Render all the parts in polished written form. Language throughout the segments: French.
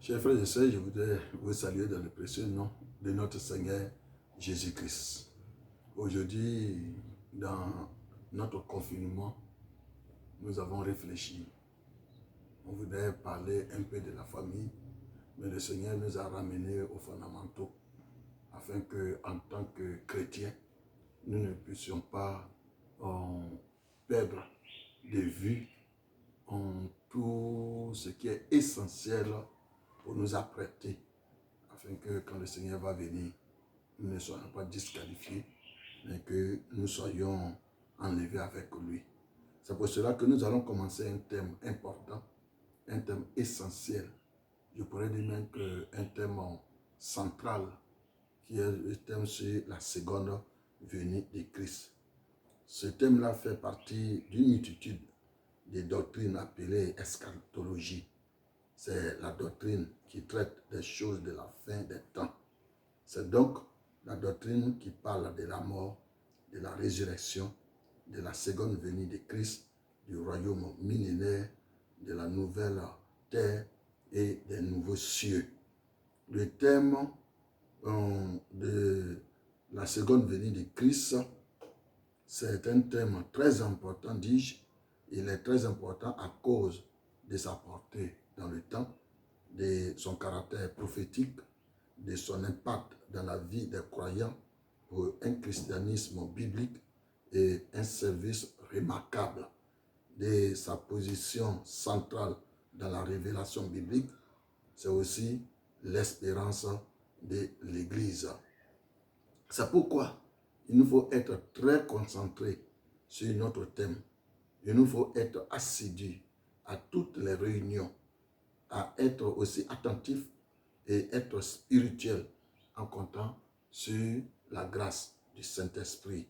Chers frères et sœurs, je voudrais vous saluer dans le précieux nom de notre Seigneur Jésus-Christ. Aujourd'hui, dans notre confinement, nous avons réfléchi. On voudrait parler un peu de la famille, mais le Seigneur nous a ramenés aux fondamentaux, afin que, en tant que chrétiens, nous ne puissions pas perdre de vue tout ce qui est essentiel pour nous apprêter, afin que quand le Seigneur va venir, nous ne soyons pas disqualifiés, mais que nous soyons enlevés avec lui. C'est pour cela que nous allons commencer un thème important, un thème essentiel. Je pourrais dire même qu'un thème central, qui est le thème sur la seconde venue de Christ. Ce thème-là fait partie d'une multitude de doctrines appelées eschatologie. C'est la doctrine qui traite des choses de la fin des temps. C'est donc la doctrine qui parle de la mort, de la résurrection, de la seconde venue de Christ, du royaume millénaire, de la nouvelle terre et des nouveaux cieux. Le thème de la seconde venue de Christ, c'est un thème très important, dis-je. Il est très important à cause de sa portée dans le temps, de son caractère prophétique, de son impact dans la vie des croyants pour un christianisme biblique et un service remarquable, de sa position centrale dans la révélation biblique. C'est aussi l'espérance de l'Église. C'est pourquoi il nous faut être très concentrés sur notre thème. Il nous faut être assidus à toutes les réunions, à être aussi attentifs et être spirituel en comptant sur la grâce du Saint-Esprit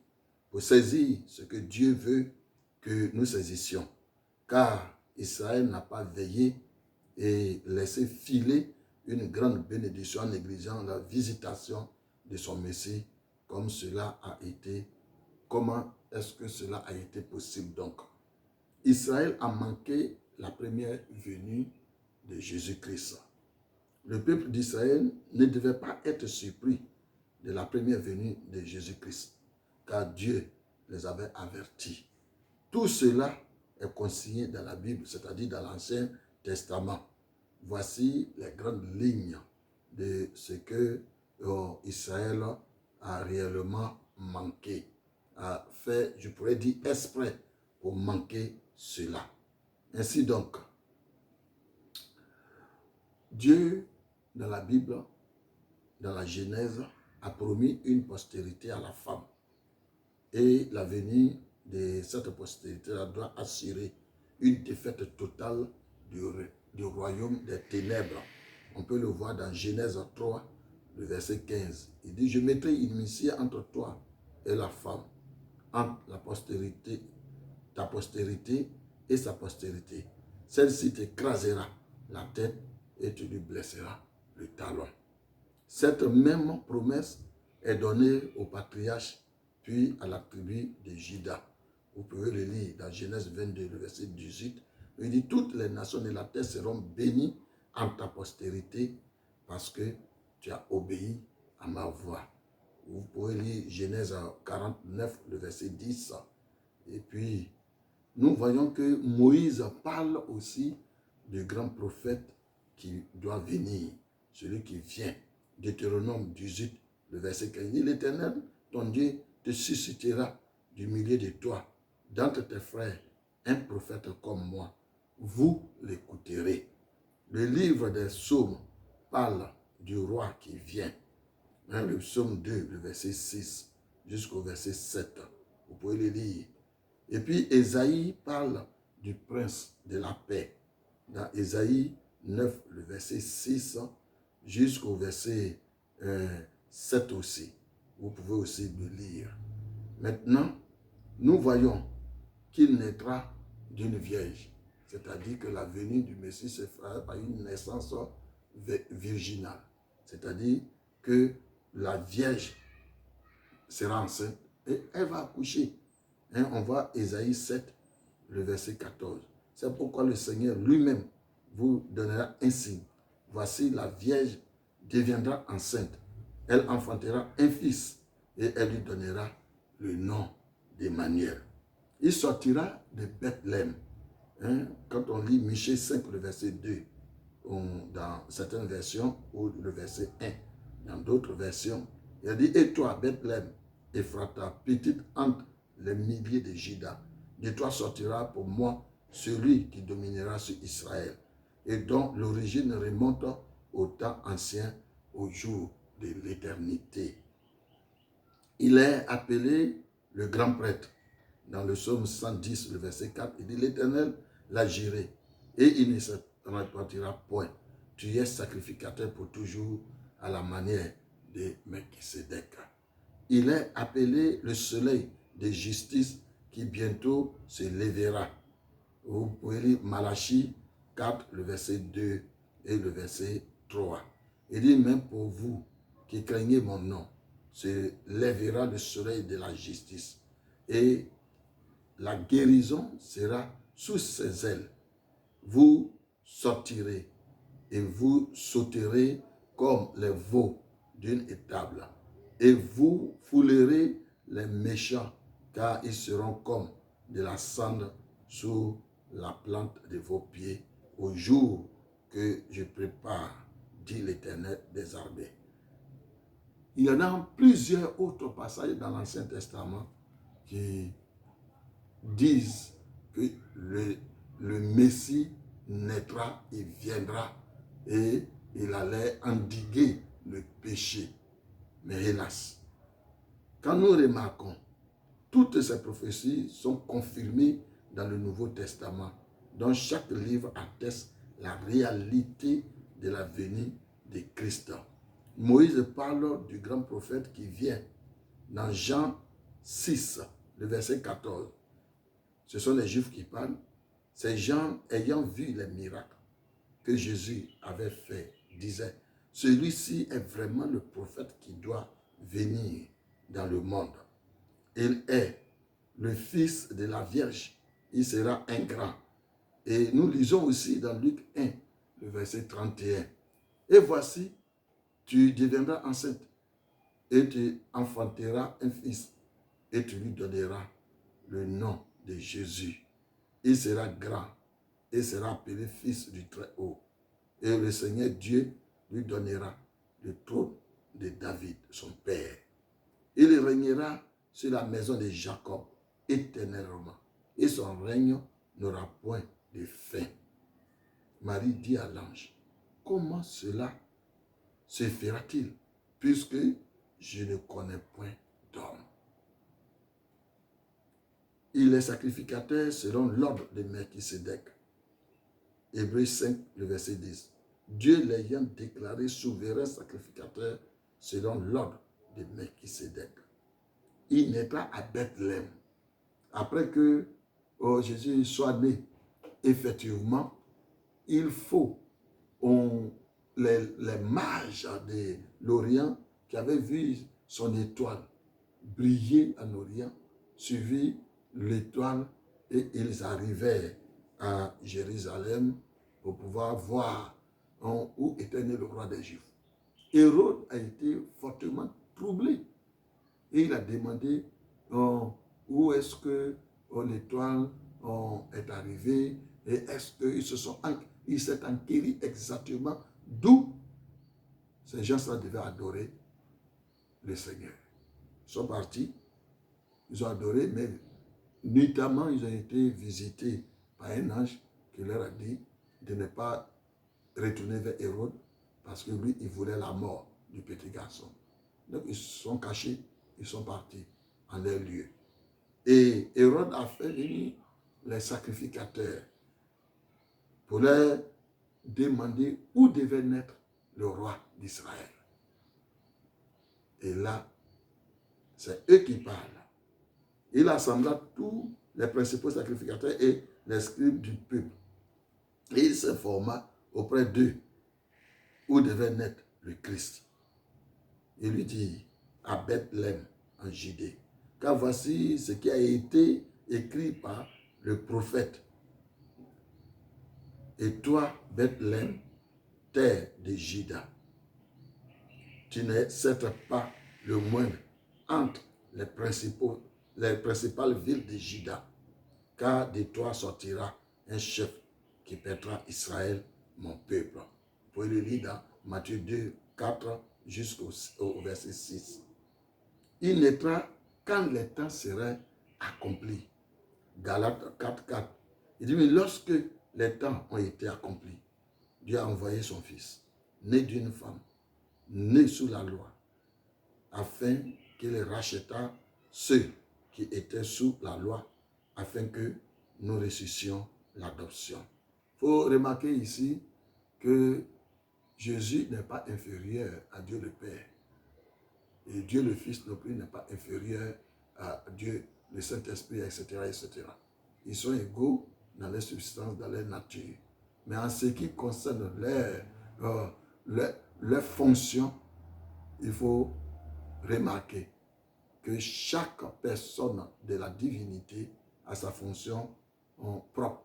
pour saisir ce que Dieu veut que nous saisissions. Car Israël n'a pas veillé et laissé filer une grande bénédiction en négligeant la visitation de son Messie, comme cela a été. Comment est-ce que cela a été possible donc? Israël a manqué la première venue de Jésus-Christ. Le peuple d'Israël ne devait pas être surpris de la première venue de Jésus-Christ, car Dieu les avait avertis. Tout cela est consigné dans la Bible, c'est-à-dire dans l'Ancien Testament. Voici les grandes lignes de ce que Israël a réellement manqué, a fait, je pourrais dire, exprès pour manquer cela. Ainsi donc, Dieu, dans la Bible, dans la Genèse, a promis une postérité à la femme. Et la venue de cette postérité doit assurer une défaite totale du royaume des ténèbres. On peut le voir dans Genèse 3, le verset 15. Il dit, je mettrai inimitié entre toi et la femme, entre la postérité, ta postérité et sa postérité. Celle-ci t'écrasera la tête et tu lui blesseras le talon. Cette même promesse est donnée au patriarche puis à la tribu de Juda. Vous pouvez le lire dans Genèse 22, le verset 18. Il dit, toutes les nations de la terre seront bénies en ta postérité parce que tu as obéi à ma voix. Vous pouvez lire Genèse 49, le verset 10. Et puis, nous voyons que Moïse parle aussi du grand prophète qui doit venir, celui qui vient. Deutéronome 18, le verset 15. L'Éternel, ton Dieu, te suscitera du milieu de toi, d'entre tes frères, un prophète comme moi. Vous l'écouterez. Le livre des psaumes parle du roi qui vient. Le psaume 2, le verset 6 jusqu'au verset 7. Vous pouvez le lire. Et puis Ésaïe parle du prince de la paix. Dans Ésaïe 9, le verset 6 jusqu'au verset 7 aussi. Vous pouvez aussi le lire. Maintenant, nous voyons qu'il naîtra d'une vierge. C'est-à-dire que la venue du Messie se fera par une naissance virginale. C'est-à-dire que la vierge sera enceinte et elle va accoucher. On voit Ésaïe 7, le verset 14. C'est pourquoi le Seigneur lui-même vous donnera un signe. voici la Vierge deviendra enceinte. Elle enfantera un fils et elle lui donnera le nom d'Emmanuel. Il sortira de Bethléem. Quand on lit Michée 5, le verset 2, dans certaines versions, ou le verset 1, dans d'autres versions, il a dit, et toi, Bethléem, Ephrata, petite entre les milliers de Juda, de toi sortira pour moi celui qui dominera sur Israël, et dont l'origine remonte au temps ancien, au jour de l'éternité. Il est appelé le grand prêtre. Dans le psaume 110, le verset 4, il dit, l'Éternel l'a juré, et il ne se repentira point. Tu es sacrificateur pour toujours à la manière de Melchisédek. Il est appelé le soleil de justice qui bientôt se lèvera. Vous pouvez lire Malachie 4, le verset 2 et le verset 3. Il dit, même pour vous qui craignez mon nom, se lèvera le soleil de la justice. Et la guérison sera sous ses ailes. Vous sortirez et vous sauterez comme les veaux d'une étable. Et vous foulerez les méchants, car ils seront comme de la cendre sous la plante de vos pieds, au jour que je prépare, dit l'Éternel des armées. Il y en a plusieurs autres passages dans l'Ancien Testament qui disent que le Messie naîtra, il viendra et il allait endiguer le péché. Mais hélas, quand nous remarquons, toutes ces prophéties sont confirmées dans le Nouveau Testament, dont chaque livre atteste la réalité de la venue de Christ. Moïse parle du grand prophète qui vient dans Jean 6, le verset 14. Ce sont les Juifs qui parlent. Ces gens ayant vu les miracles que Jésus avait fait, disaient, celui-ci est vraiment le prophète qui doit venir dans le monde. Il est le fils de la Vierge. Il sera un grand. Et nous lisons aussi dans Luc 1, le verset 31. Et voici, tu deviendras enceinte et tu enfanteras un fils et tu lui donneras le nom de Jésus. Il sera grand et sera appelé fils du Très-Haut. Et le Seigneur Dieu lui donnera le trône de David, son père. Il régnera sur la maison de Jacob éternellement. Et son règne n'aura point de fin. Marie dit à l'ange, comment cela se fera-t-il, puisque je ne connais point d'homme? Il est sacrificateur selon l'ordre de Melchisédek. Hébreux 5, le verset 10. Dieu l'ayant déclaré souverain sacrificateur selon l'ordre de Melchisédek. Il naîtra à Bethléem. Après que Jésus soit né, effectivement, il faut les mages de l'Orient qui avaient vu son étoile briller en Orient, suivi l'étoile et ils arrivaient à Jérusalem pour pouvoir voir où était né le roi des Juifs. Hérode a été fortement troublé et il a demandé où est-ce que l'étoile est arrivée et est-ce qu'il s'est enquéri exactement d'où ces gens-là devaient adorer le Seigneur. Ils sont partis, ils ont adoré, mais nuitamment ils ont été visités par un ange qui leur a dit de ne pas retourner vers Hérode parce que lui, il voulait la mort du petit garçon. Donc ils se sont cachés, ils sont partis en leur lieu. Et Hérode a fait venir les sacrificateurs pour leur demander où devait naître le roi d'Israël. Et là, c'est eux qui parlent. Il assembla tous les principaux sacrificateurs et les scribes du peuple. Et il s'informa auprès d'eux où devait naître le Christ. Il lui dit, à Bethléem, en Judée, car voici ce qui a été écrit par le prophète. Et toi, Bethléem, terre de Juda. Tu n'es certes pas le moindre entre les principales villes de Juda, car de toi sortira un chef qui pètera Israël, mon peuple. Vous pouvez le lire dans Matthieu 2, 4 jusqu'au verset 6. Il naîtra quand les temps seraient accomplis. Galates 4, 4. Il dit, mais lorsque les temps ont été accomplis, Dieu a envoyé son fils, né d'une femme, né sous la loi, afin qu'il rachètât ceux qui étaient sous la loi, afin que nous reçussions l'adoption. Il faut remarquer ici que Jésus n'est pas inférieur à Dieu le Père. Et Dieu le Fils non plus n'est pas inférieur à Dieu le Saint-Esprit, etc., etc. Ils sont égaux dans leur substance, dans leur nature. Mais en ce qui concerne leur fonction, il faut remarquer que chaque personne de la divinité a sa fonction propre,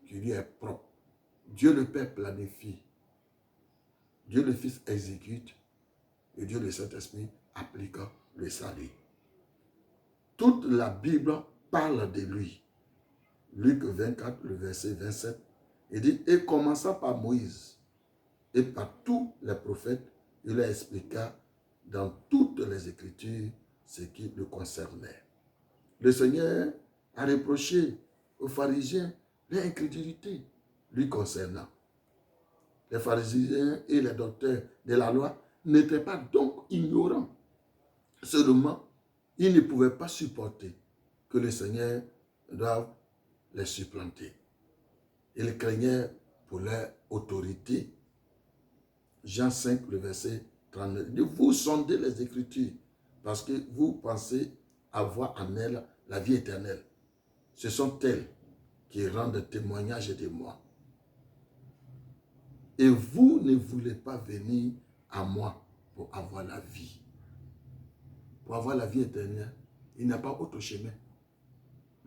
qui lui est propre. Dieu le Père planifie, Dieu le Fils exécute, et Dieu le Saint-Esprit applique le salut. Toute la Bible parle de lui. Luc 24, le verset 27, il dit, et commençant par Moïse et par tous les prophètes, il leur expliqua dans toutes les Écritures ce qui le concernait. Le Seigneur a reproché aux pharisiens leur incrédulité lui concernant. Les pharisiens et les docteurs de la loi n'étaient pas donc ignorants. Seulement, ils ne pouvaient pas supporter que le Seigneur doive les supplanter. Ils craignaient pour leur autorité. Jean 5, le verset 39. Vous sondez les Écritures parce que vous pensez avoir en elles la vie éternelle. Ce sont elles qui rendent témoignage de moi. Et vous ne voulez pas venir à moi pour avoir la vie. Pour avoir la vie éternelle, il n'y a pas autre chemin.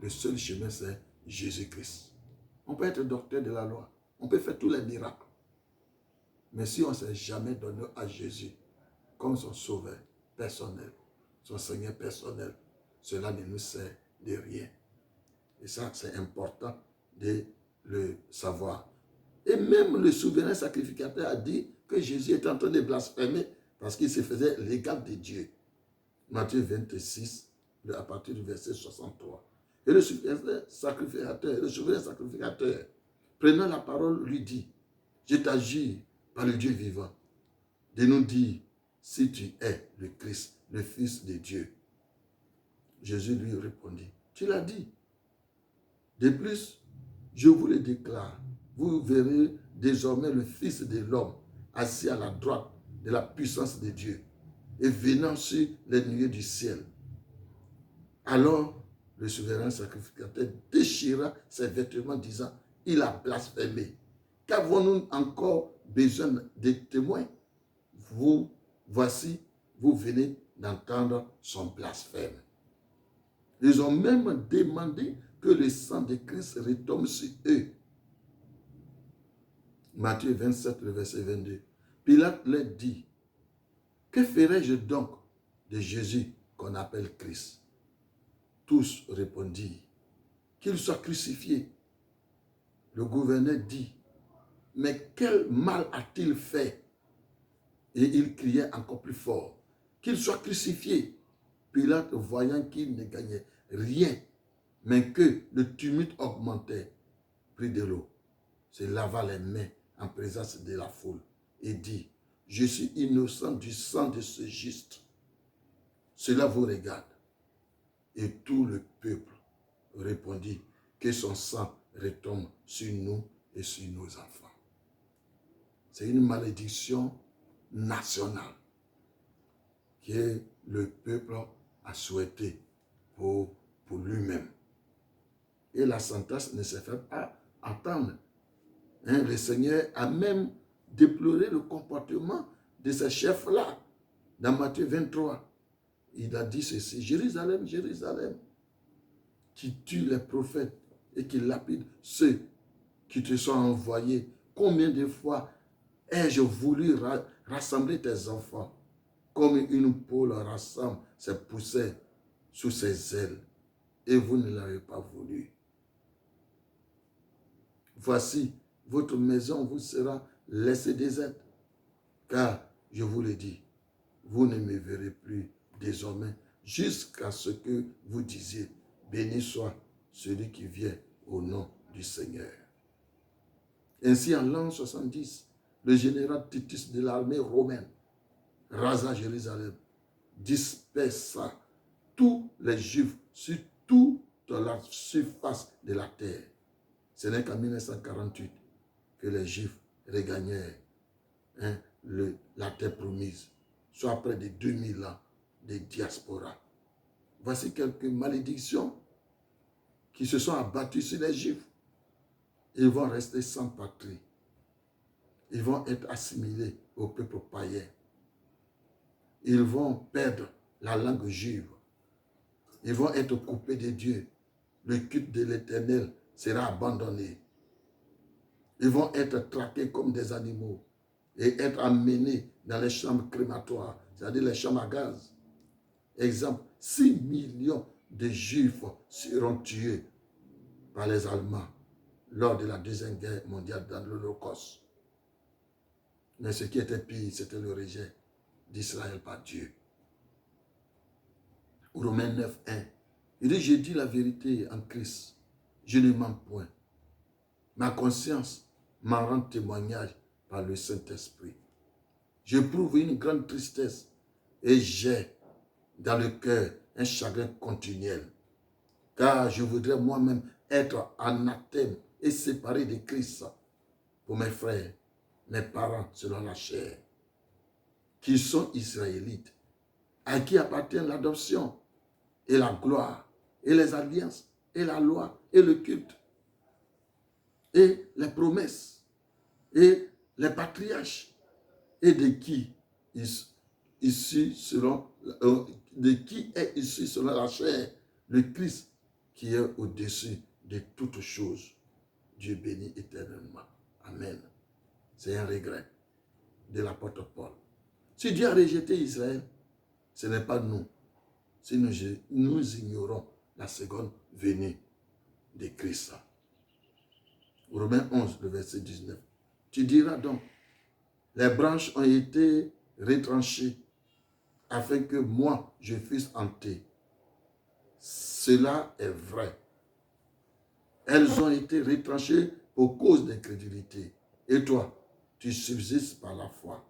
Le seul chemin, c'est Jésus-Christ. On peut être docteur de la loi. On peut faire tous les miracles. Mais si on ne s'est jamais donné à Jésus comme son sauveur personnel, son Seigneur personnel, cela ne nous sert de rien. Et ça, c'est important de le savoir. Et même le souverain sacrificateur a dit que Jésus était en train de blasphémer parce qu'il se faisait l'égal de Dieu. Matthieu 26, à partir du verset 63. Et le souverain sacrificateur, prenant la parole, lui dit, je t'agis par le Dieu vivant, de nous dire si tu es le Christ, le Fils de Dieu. Jésus lui répondit, tu l'as dit. De plus, je vous le déclare, vous verrez désormais le Fils de l'homme assis à la droite de la puissance de Dieu et venant sur les nuées du ciel. Alors, le souverain sacrificateur déchira ses vêtements disant, il a blasphémé. Qu'avons-nous encore besoin de témoins? Voici, vous venez d'entendre son blasphème. Ils ont même demandé que le sang de Christ retombe sur eux. Matthieu 27, le verset 22. Pilate leur dit, que ferai-je donc de Jésus qu'on appelle Christ? Tous répondirent, qu'il soit crucifié. Le gouverneur dit, mais quel mal a-t-il fait? Et il criait encore plus fort, qu'il soit crucifié. Pilate, voyant qu'il ne gagnait rien, mais que le tumulte augmentait, prit de l'eau, se lava les mains en présence de la foule et dit, je suis innocent du sang de ce juste. Cela vous regarde. Et tout le peuple répondit, que son sang retombe sur nous et sur nos enfants. C'est une malédiction nationale que le peuple a souhaité pour lui-même. Et la sentence ne se fait pas attendre. Le Seigneur a même déploré le comportement de ces chefs-là. Dans Matthieu 23, il a dit ceci, Jérusalem, Jérusalem, qui tue les prophètes et qui lapide ceux qui te sont envoyés. Combien de fois ai-je voulu rassembler tes enfants comme une poule rassemble ses poussins sous ses ailes, et vous ne l'avez pas voulu. Voici, votre maison vous sera laissée déserte, car, je vous le dis, vous ne me verrez plus désormais jusqu'à ce que vous disiez, béni soit celui qui vient au nom du Seigneur. Ainsi, en l'an 70, le général Titus de l'armée romaine rasa Jérusalem, dispersa tous les Juifs sur toute la surface de la terre. Ce n'est qu'en 1948 que les Juifs regagnèrent la terre promise, soit près de 2000 ans de diaspora. Voici quelques malédictions qui se sont abattues sur les Juifs. Ils vont rester sans patrie. Ils vont être assimilés au peuple païen. Ils vont perdre la langue juive. Ils vont être coupés de Dieu. Le culte de l'Éternel sera abandonné. Ils vont être traqués comme des animaux et être amenés dans les chambres crématoires, c'est-à-dire les chambres à gaz. Exemple, 6 millions de Juifs seront tués par les Allemands lors de la Deuxième Guerre mondiale dans l'Holocauste. Mais ce qui était pire, c'était le rejet d'Israël par Dieu. Romains 9, 1. Il dit, j'ai dit la vérité en Christ, je ne mens point. Ma conscience m'en rend témoignage par le Saint-Esprit. J'éprouve une grande tristesse et j'ai dans le cœur un chagrin continuel. Car je voudrais moi-même être anathème et séparé de Christ pour mes frères, mes parents selon la chair, qui sont israélites, à qui appartient l'adoption et la gloire, et les alliances, et la loi, et le culte, et les promesses, et les patriarches, et de qui est issu selon la chair, le Christ qui est au-dessus de toutes choses. Dieu bénit éternellement. Amen. C'est un regret de l'apôtre Paul. Si Dieu a rejeté Israël, ce n'est pas nous. Si nous ignorons la seconde venue de Christ. Romains 11, le verset 19. Tu diras donc, les branches ont été retranchées afin que moi, je fusse hanté. Cela est vrai. Elles ont été retranchées pour cause d'incrédulité. Et toi, tu subsistes par la foi.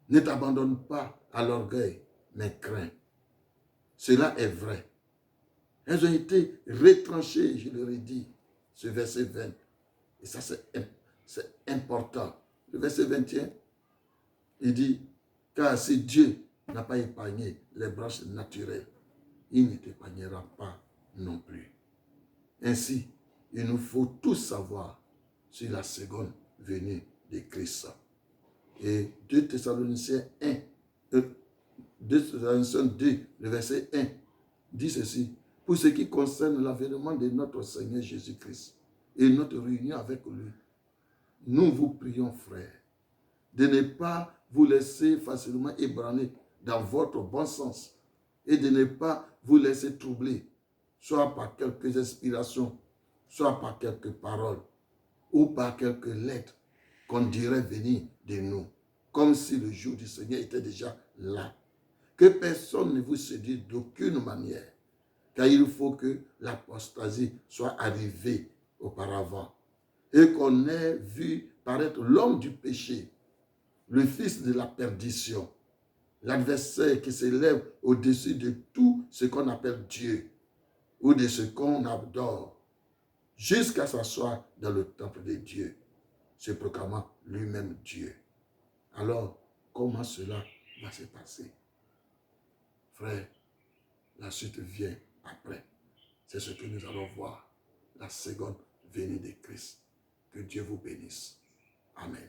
Ne t'abandonne pas à l'orgueil, mais crains. Cela est vrai. Elles ont été retranchées, je leur ai dit, ce verset 20. Et ça, c'est important. Le verset 21, il dit, car si Dieu n'a pas épargné les branches naturelles, il ne t'épargnera pas non plus. Ainsi, il nous faut tous savoir sur la seconde venue de Christ. Et 2 Thessaloniciens 2, le verset 1, dit ceci. Pour ce qui concerne l'avènement de notre Seigneur Jésus-Christ et notre réunion avec lui, nous vous prions, frères, de ne pas vous laisser facilement ébranler dans votre bon sens et de ne pas vous laisser troubler, soit par quelques inspirations, soit par quelques paroles ou par quelques lettres qu'on dirait venir de nous, comme si le jour du Seigneur était déjà là. Que personne ne vous séduise d'aucune manière, car il faut que l'apostasie soit arrivée auparavant et qu'on ait vu paraître l'homme du péché, le fils de la perdition, l'adversaire qui s'élève au-dessus de tout ce qu'on appelle Dieu ou de ce qu'on adore, jusqu'à s'asseoir dans le temple de Dieu, se proclamant lui-même Dieu. Alors, comment cela va se passer? Frère, la suite vient après. C'est ce que nous allons voir, la seconde venue de Christ. Que Dieu vous bénisse. Amen.